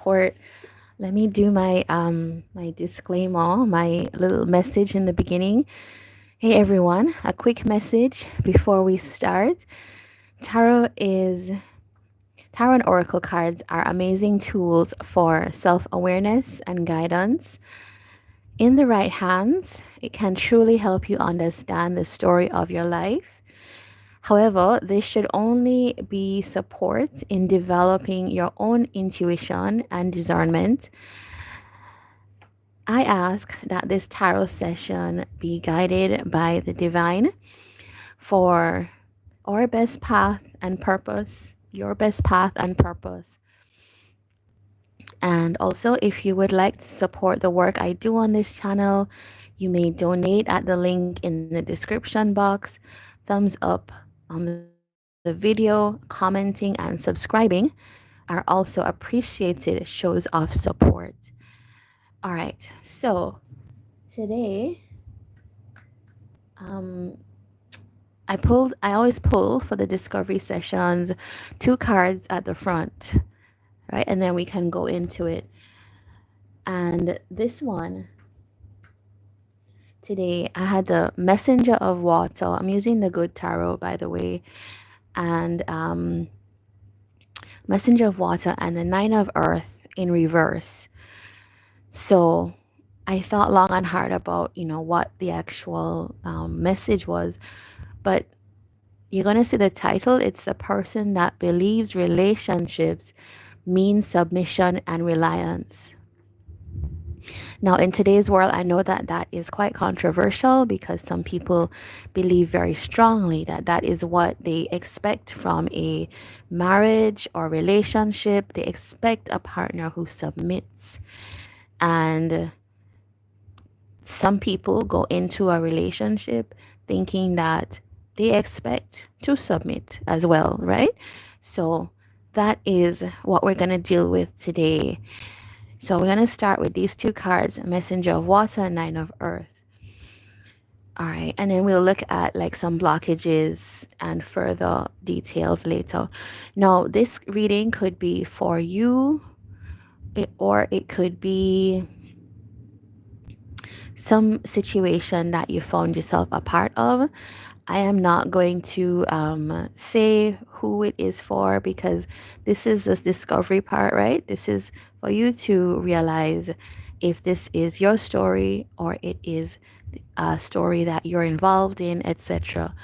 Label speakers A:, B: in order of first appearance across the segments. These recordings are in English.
A: support, let me do my disclaimer, my little message in the beginning. Hey everyone, a quick message before we start. Tarot is Tarot and oracle cards are amazing tools for self-awareness and guidance. In the right hands, it can truly help you understand the story of your life. However, this should only be support in developing your own intuition and discernment. I ask that this tarot session be guided by the divine for our best path and purpose, your best path and purpose. And also, if you would like to support the work I do on this channel, you may donate at the link in the description box. Thumbs up on the video, commenting, and subscribing are also appreciated shows of support. All right, so today, um, I always pull for the discovery sessions two cards at the front, right? And then we can go into it. And this one today, I had the Messenger of Water. I'm using the Good Tarot, by the way, and Messenger of Water and the Nine of Earth in reverse. So I thought long and hard about, what the actual message was, but you're going to see the title. It's a person that believes relationships mean submission and reliance. Now, in today's world, I know that that is quite controversial because some people believe very strongly that that is what they expect from a marriage or relationship. They expect a partner who submits. And some people go into a relationship thinking that they expect to submit as well, right? So that is what we're going to deal with today. So we're going to start with these two cards, Messenger of Water and Nine of Earth. All right, and then we'll look at like some blockages and further details later. Now, this reading could be for you, or it could be some situation that you found yourself a part of. I am not going to say who it is for because this is the discovery part, right? This is for you to realize if this is your story or it is a story that you're involved in, etc.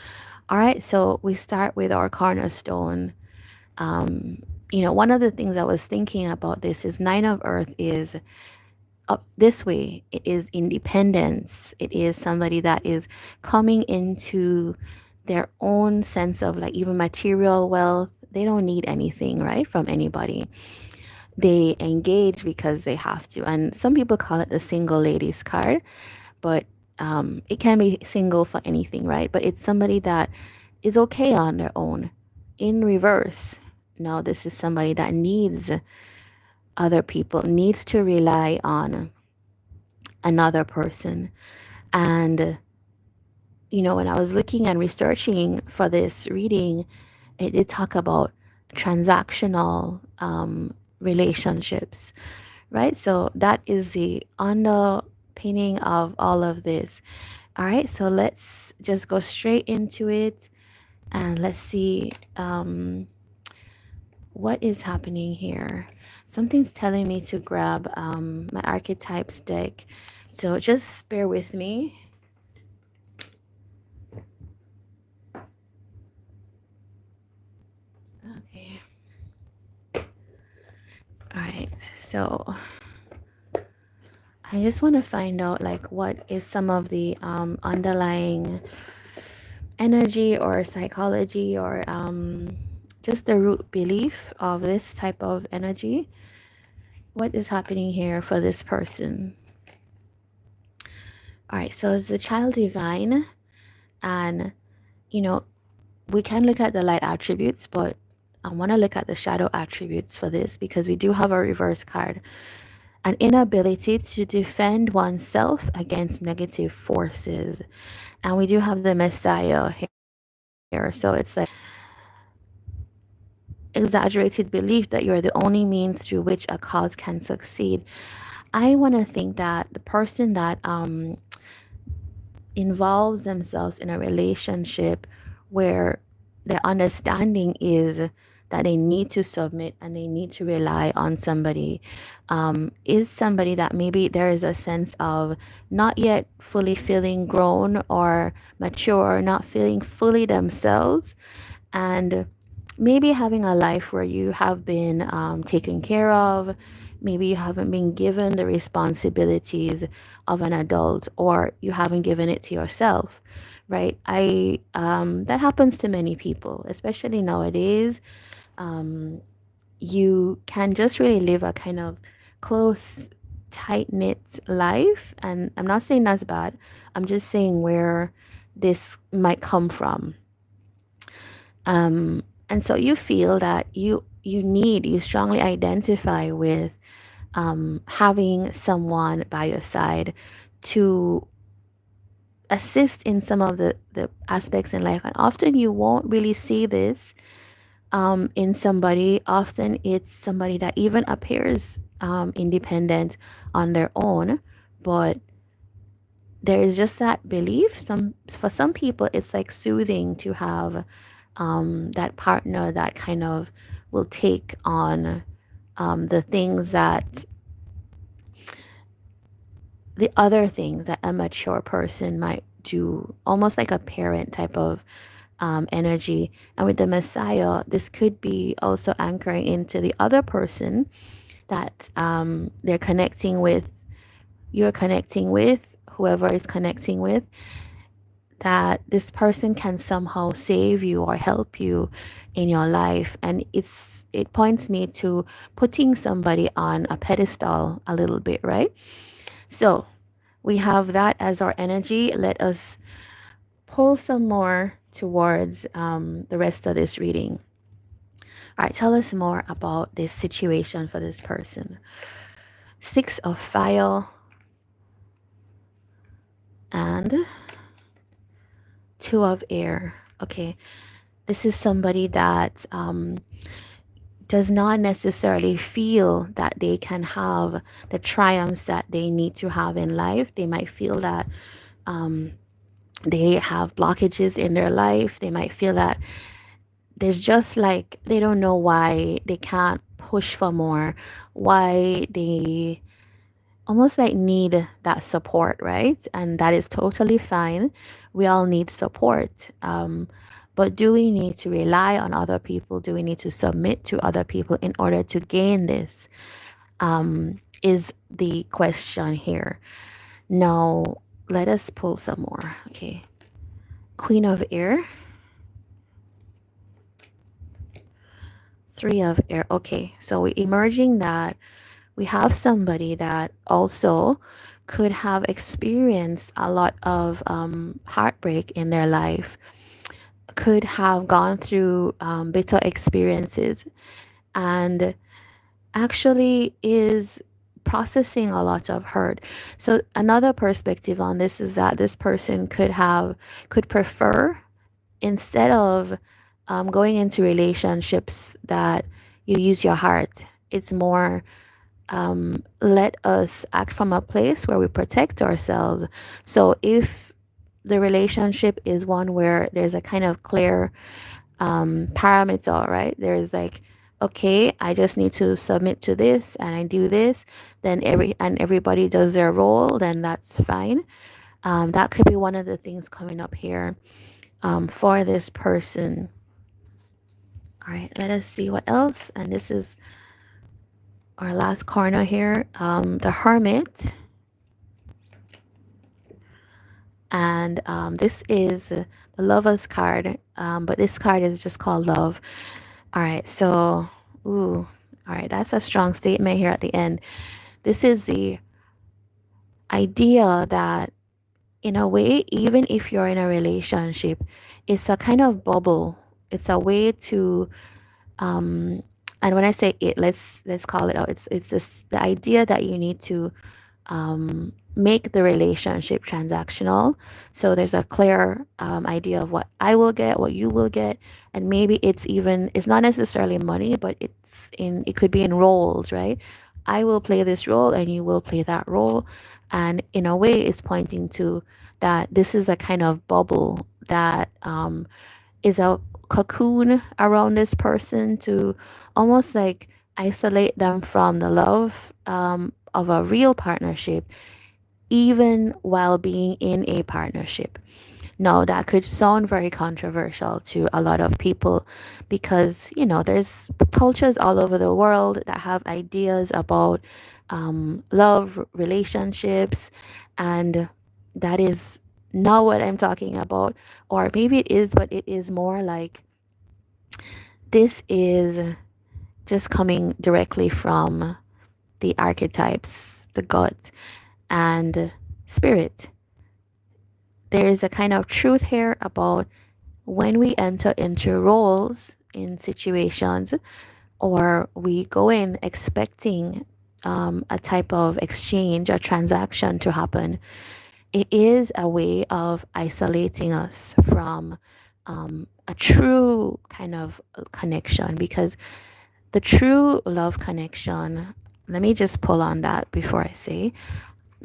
A: All right, so we start with our cornerstone. One of the things I was thinking about this is Nine of Earth is up this way. It is independence. It is somebody that is coming into their own sense of like even material wealth. They don't need anything, right, from anybody. They engage because they have to. And some people call it the single ladies card, but it can be single for anything, right? But it's somebody that is okay on their own. In reverse, now this is somebody that needs other people, needs to rely on another person. And, when I was looking and researching for this reading, it did talk about transactional relationships, right? So that is the underpinning of all of this. All right, so let's just go straight into it and let's see what is happening here. Something's telling me to grab my archetypes deck. So just bear with me. Okay. All right. So I just want to find out like what is some of the underlying energy or psychology or just the root belief of this type of energy. What is happening here for this person? All right. So it's the child divine, and we can look at the light attributes, but I want to look at the shadow attributes for this because we do have a reverse card. An inability to defend oneself against negative forces. And we do have the Messiah here. So it's like exaggerated belief that you're the only means through which a cause can succeed. I want to think that the person that involves themselves in a relationship where their understanding is that they need to submit and they need to rely on somebody, is somebody that maybe there is a sense of not yet fully feeling grown or mature, not feeling fully themselves, and maybe having a life where you have been taken care of. Maybe you haven't been given the responsibilities of an adult, or you haven't given it to yourself, right? I That happens to many people, especially nowadays. Um, you can just really live a kind of close, tight knit life, and I'm not saying that's bad. I'm just saying where this might come from. And so you feel that you strongly identify with having someone by your side to assist in some of the aspects in life. And often you won't really see this in somebody. Often it's somebody that even appears independent on their own, but there is just that belief. For some people, it's like soothing to have that partner that kind of will take on the things that the other things that a mature person might do, almost like a parent type of energy. And with the Messiah, this could be also anchoring into the other person that they're connecting with, you're connecting with, whoever is connecting with, that this person can somehow save you or help you in your life. And it points me to putting somebody on a pedestal a little bit, right? So we have that as our energy. Let us pull some more towards the rest of this reading. All right, tell us more about this situation for this person. Six of Fire and Two of Air. Okay, this is somebody that does not necessarily feel that they can have the triumphs that they need to have in life. They might feel that they have blockages in their life. They might feel that there's just like they don't know why they can't push for more, why they almost like need that support, right? And that is totally fine. We all need support. But do we need to rely on other people? Do we need to submit to other people in order to gain this? Is the question here. Now, let us pull some more. Okay. Queen of Air, Three of Air. Okay. So we're emerging that we have somebody that also could have experienced a lot of heartbreak in their life, could have gone through bitter experiences, and actually is processing a lot of hurt. So another perspective on this is that this person could prefer, instead of going into relationships that you use your heart, it's more let us act from a place where we protect ourselves. So if the relationship is one where there's a kind of clear parameter, right? There's like, okay, I just need to submit to this and I do this, then everybody does their role, then that's fine. That could be one of the things coming up here for this person. All right, let us see what else. And this is our last corner here, the Hermit. And this is the Lover's card, but this card is just called Love. All right, so, ooh, all right, that's a strong statement here at the end. This is the idea that, in a way, even if you're in a relationship, it's a kind of bubble. It's a way to, um, and when I say it, let's call it out. It's just the idea that you need to make the relationship transactional. So there's a clear idea of what I will get, what you will get, and maybe it's not necessarily money, but it could be in roles, right? I will play this role and you will play that role, and in a way, it's pointing to that this is a kind of bubble that is a cocoon around this person to almost like isolate them from the love of a real partnership, even while being in a partnership. Now, that could sound very controversial to a lot of people because, there's cultures all over the world that have ideas about love, relationships, and that is not what I'm talking about. Or maybe it is, but it is more like this is just coming directly from the archetypes, the God, and spirit. There is a kind of truth here about when we enter into roles in situations, or we go in expecting a type of exchange, a transaction to happen, it is a way of isolating us from a true kind of connection. Because the true love connection, let me just pull on that before I say,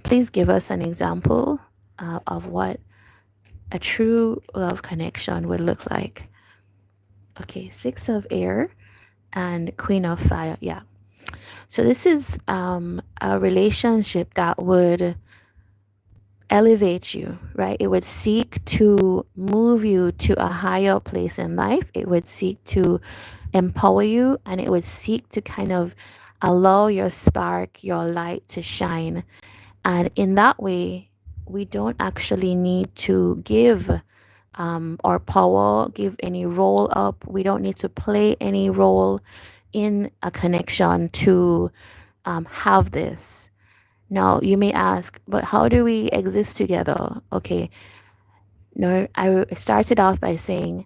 A: please give us an example of what a true love connection would look like. Okay, Six of Air and Queen of Fire. Yeah. So this is a relationship that would elevate you, right? It would seek to move you to a higher place in life. It would seek to empower you, and it would seek to kind of allow your spark, your light to shine. And in that way, we don't actually need to give our power, give any role up. We don't need to play any role in a connection to have this. Now, you may ask, but how do we exist together? Okay, no, I started off by saying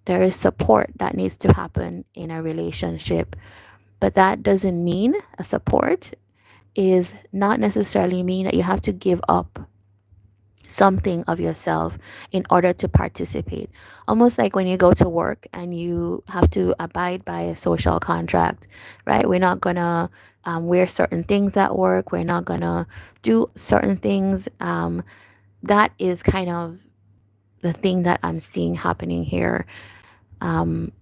A: there is support that needs to happen in a relationship, but that doesn't mean a support is not necessarily mean that you have to give up something of yourself in order to participate. Almost like when you go to work and you have to abide by a social contract, right? We're not gonna wear certain things at work. We're not gonna do certain things. That is kind of the thing that I'm seeing happening here. Um,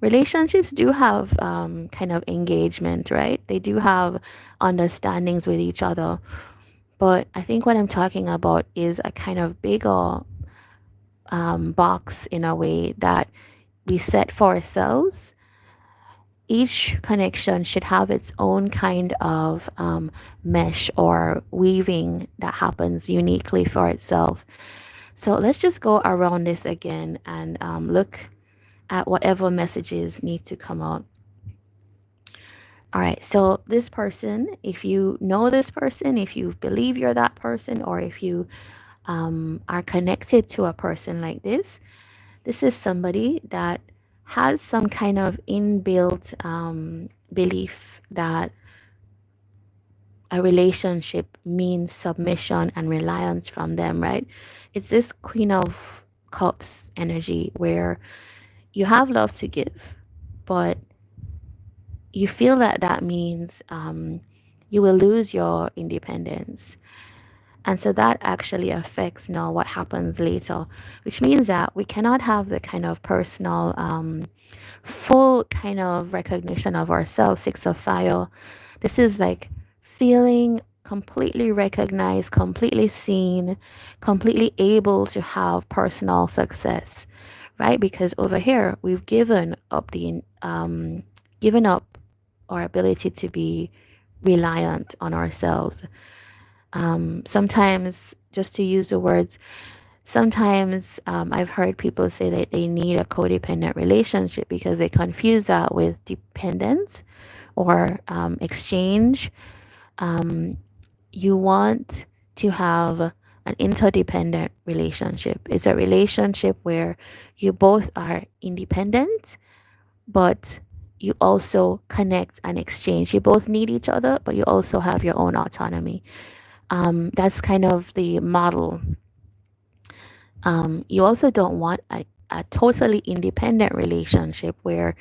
A: Relationships do have kind of engagement, right? They do have understandings with each other. But I think what I'm talking about is a kind of bigger box in a way that we set for ourselves. Each connection should have its own kind of mesh or weaving that happens uniquely for itself. So let's just go around this again and look at whatever messages need to come out. All right, so this person, if you know this person, if you believe you're that person, or if you are connected to a person like this is somebody that has some kind of inbuilt belief that a relationship means submission and reliance from them, right? It's this Queen of Cups energy where you have love to give, but you feel that that means you will lose your independence. And so that actually affects now what happens later, which means that we cannot have the kind of personal, full kind of recognition of ourselves. Six of Fire. This is like feeling completely recognized, completely seen, completely able to have personal success, right? Because over here we've given up our ability to be reliant on ourselves. Sometimes, just to use the words, sometimes I've heard people say that they need a codependent relationship because they confuse that with dependence or exchange. Um, you want to have an interdependent relationship. It's a relationship where you both are independent, but you also connect and exchange. You both need each other, but you also have your own autonomy. That's kind of the model. You also don't want a totally independent relationship where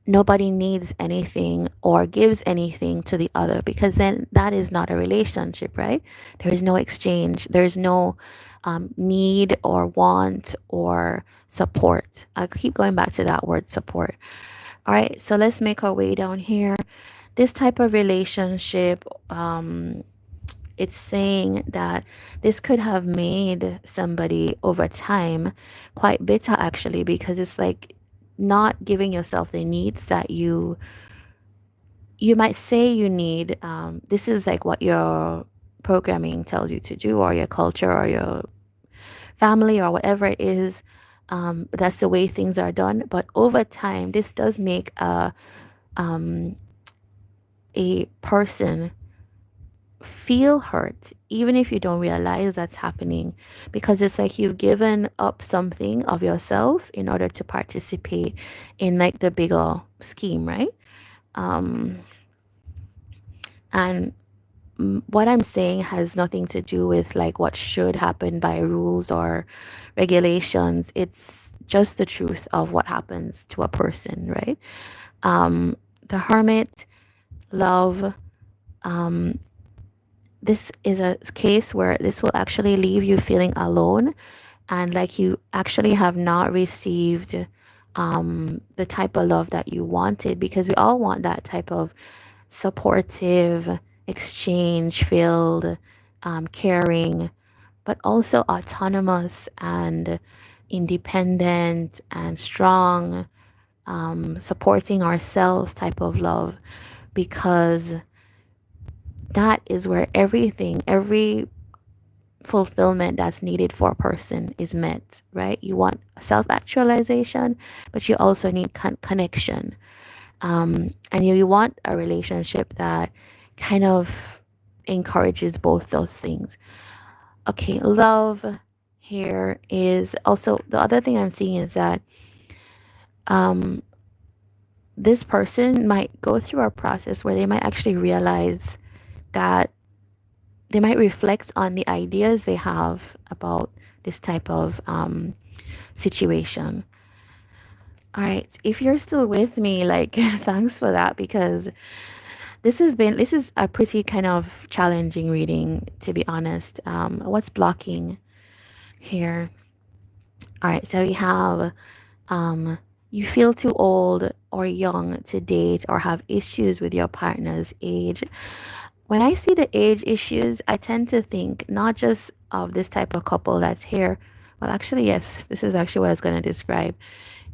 A: nobody needs anything or gives anything to the other, because then that is not a relationship, right? There is no exchange, there's no need or want or support. I keep going back to that word support. All right, so let's make our way down here. This type of relationship, it's saying that this could have made somebody over time quite bitter, actually, because it's like not giving yourself the needs that you might say you need. This is like what your programming tells you to do, or your culture, or your family, or whatever it is. That's the way things are done. But over time, this does make a person feel hurt, even if you don't realize that's happening, because it's like you've given up something of yourself in order to participate in like the bigger scheme, right? Um, and what I'm saying has nothing to do with like what should happen by rules or regulations. It's just the truth of what happens to a person, right? The hermit, love. Um, this is a case where this will actually leave you feeling alone, and like you actually have not received the type of love that you wanted, because we all want that type of supportive, exchange filled, caring, but also autonomous and independent and strong, supporting ourselves type of love, because that is where everything, every fulfillment that's needed for a person is met, right? You want self actualization, but you also need connection. And you want a relationship that kind of encourages both those things. Okay, love here is also the other thing I'm seeing is that um, this person might go through a process where they might actually realize that they might reflect on the ideas they have about this type of situation. All right, if you're still with me, like, thanks for that, because this is a pretty kind of challenging reading, to be honest. What's blocking here? All right, so we have um, you feel too old or young to date or have issues with your partner's age. When I see the age issues, I tend to think not just of this type of couple that's here. Well, actually, yes, this is actually what I was going to describe.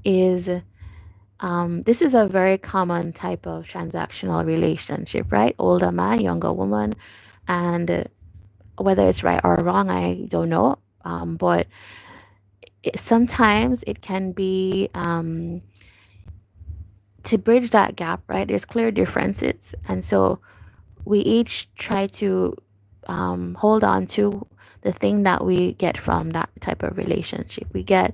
A: Is this is a very common type of transactional relationship, right? Older man, younger woman, and whether it's right or wrong, I don't know. But sometimes it can be to bridge that gap, right? There's clear differences, and so we each try to hold on to the thing that we get from that type of relationship. We get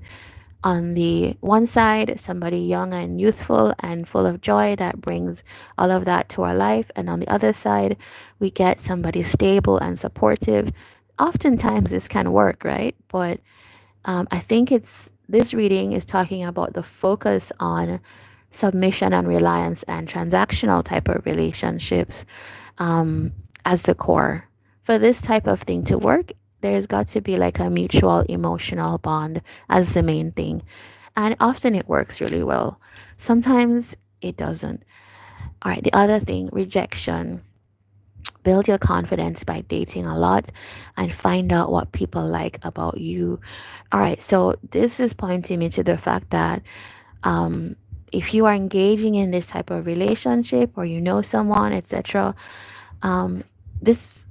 A: on the one side somebody young and youthful and full of joy that brings all of that to our life, and on the other side we get somebody stable and supportive. Oftentimes this can work, right? But I think it's this reading is talking about the focus on submission and reliance and transactional type of relationships as the core. For this type of thing to work, there's got to be like a mutual emotional bond as the main thing. And often it works really well. Sometimes it doesn't. All right, the other thing, rejection. Build your confidence by dating a lot and find out what people like about you. All right, so this is pointing me to the fact that um, if you are engaging in this type of relationship or you know someone, etc., um, this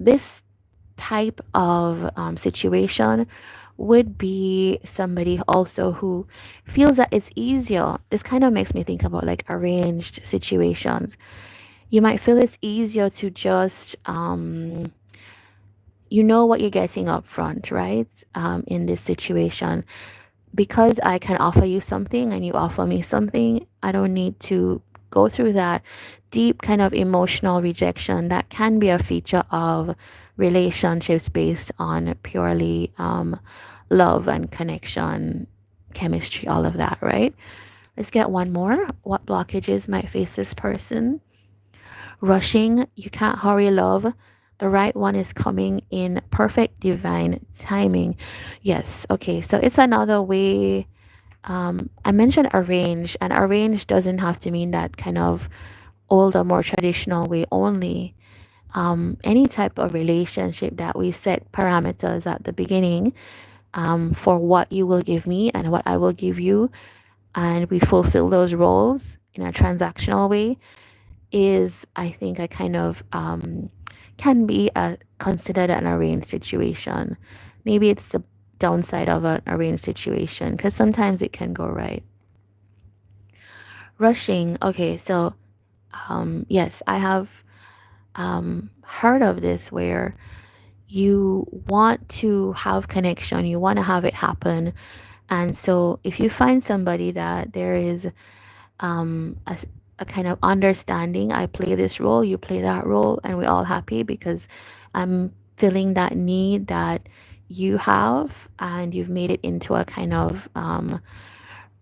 A: type of situation would be somebody also who feels that it's easier. This kind of makes me think about like arranged situations. You might feel it's easier to just you know what you're getting up front, right? In this situation, because I can offer you something and you offer me something, I don't need to go through that deep kind of emotional rejection that can be a feature of relationships based on purely love and connection, chemistry, all of that, right? Let's get one more. What blockages might face this person? Rushing, you can't hurry love. The right one is coming in perfect divine timing. Yes, okay, so it's another way. I mentioned arrange, and arrange doesn't have to mean that kind of older, more traditional way only. Any type of relationship that we set parameters at the beginning for what you will give me and what I will give you, and we fulfill those roles in a transactional way, is I think a kind of can be a considered an arranged situation. Maybe it's the downside of an arranged situation because sometimes it can go right. Rushing. Okay, so yes, I have heard of this where you want to have connection, you want to have it happen, and so if you find somebody that there is um, a, a kind of understanding. I play this role, you play that role, and we're all happy because I'm filling that need that you have, and you've made it into a kind of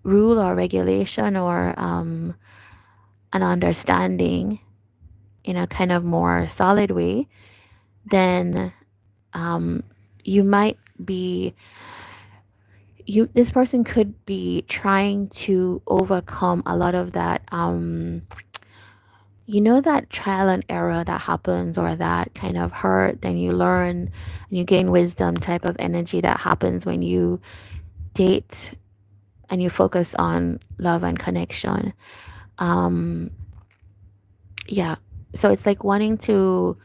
A: rule or regulation or an understanding in a kind of more solid way. Then um, you might be you this person could be trying to overcome a lot of that you know, that trial and error that happens, or that kind of hurt, then you learn and you gain wisdom type of energy that happens when you date and you focus on love and connection. Um, yeah. So it's like wanting to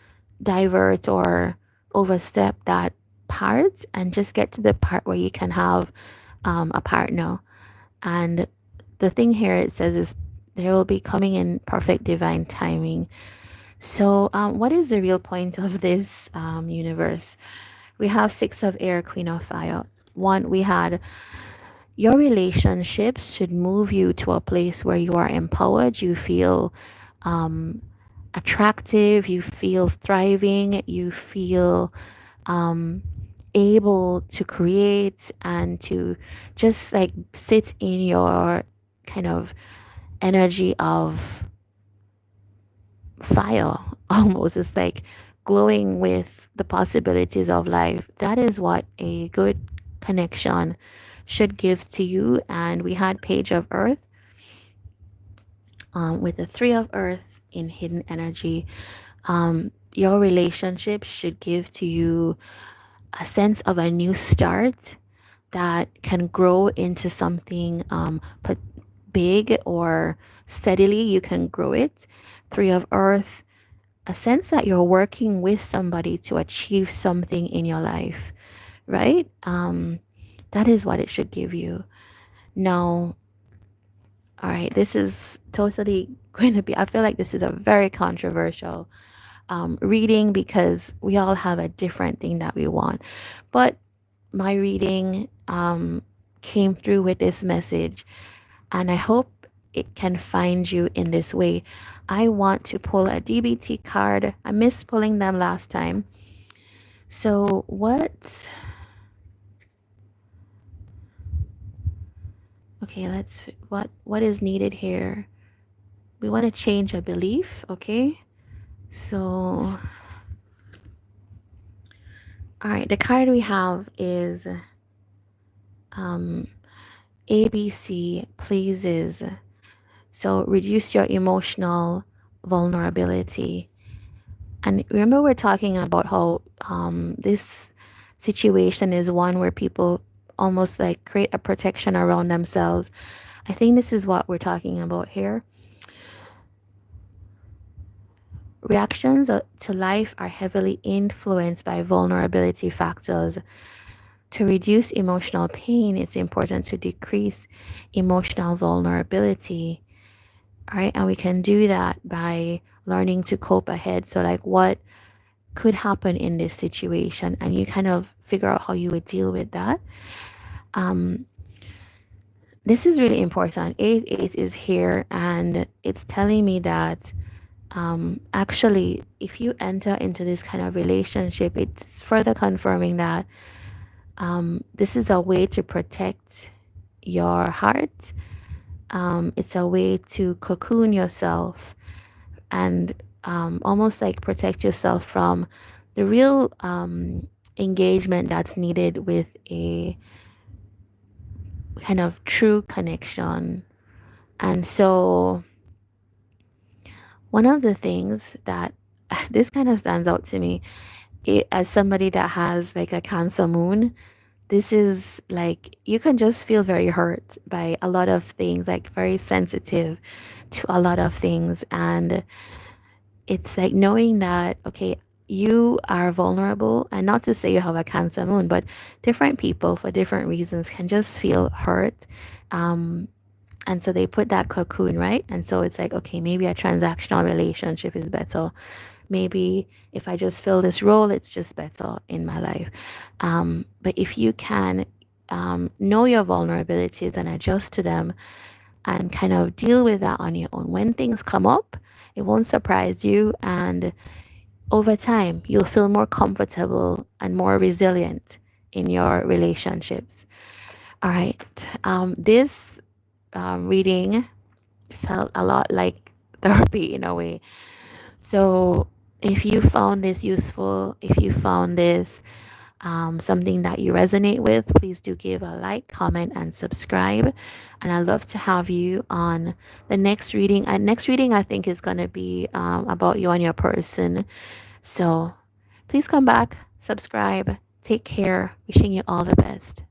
A: divert or overstep that part and just get to the part where you can have a partner. And the thing here it says is they will be coming in perfect divine timing. So, what is the real point of this universe? We have Six of Air, Queen of Fire. One, we had your relationships should move you to a place where you are empowered, you feel um, attractive, you feel thriving, you feel um, able to create and to just like sit in your kind of energy of fire almost. It's like glowing with the possibilities of life. That is what a good connection should give to you. And we had Page of Earth with the Three of Earth in hidden energy. Your relationship should give to you a sense of a new start that can grow into something big, or steadily you can grow it. Three of Earth, a sense that you're working with somebody to achieve something in your life, right? That is what it should give you. Now, all right, this is totally going to be, I feel like this is a very controversial reading because we all have a different thing that we want. But my reading came through with this message, and I hope it can find you in this way. I want to pull a DBT card. I missed pulling them last time. So okay, what is needed here? We want to change a belief, okay? So, all right, the card we have is um, ABC pleases. So, reduce your emotional vulnerability. And remember, we're talking about how this situation is one where people almost like create a protection around themselves. I think this is what we're talking about here. Reactions to life are heavily influenced by vulnerability factors. To reduce emotional pain, it's important to decrease emotional vulnerability. All right. And we can do that by learning to cope ahead. So, like, what could happen in this situation? And you kind of figure out how you would deal with that. Um, This is really important. 8 8 is here, and it's telling me that actually, if you enter into this kind of relationship, it's further confirming that this is a way to protect your heart. It's a way to cocoon yourself and almost like protect yourself from the real engagement that's needed with a kind of true connection. And so, one of the things that this kind of stands out to me, as somebody that has like a Cancer moon, this is like you can just feel very hurt by a lot of things, like very sensitive to a lot of things. And it's like knowing that, okay, you are vulnerable, and not to say you have a Cancer moon, but different people for different reasons can just feel hurt. Um, and so they put that cocoon, right? And so it's like, okay, maybe a transactional relationship is better. Maybe if I just fill this role, it's just better in my life. But if you can know your vulnerabilities and adjust to them and kind of deal with that on your own, when things come up, it won't surprise you. And over time, you'll feel more comfortable and more resilient in your relationships. All right. This reading felt a lot like therapy in a way. So, if you found this useful, if you found this something that you resonate with, please do give a like, comment, and subscribe. And I'd love to have you on the next reading. And next reading, I think, is going to be about you and your person. So, please come back, subscribe, take care. Wishing you all the best.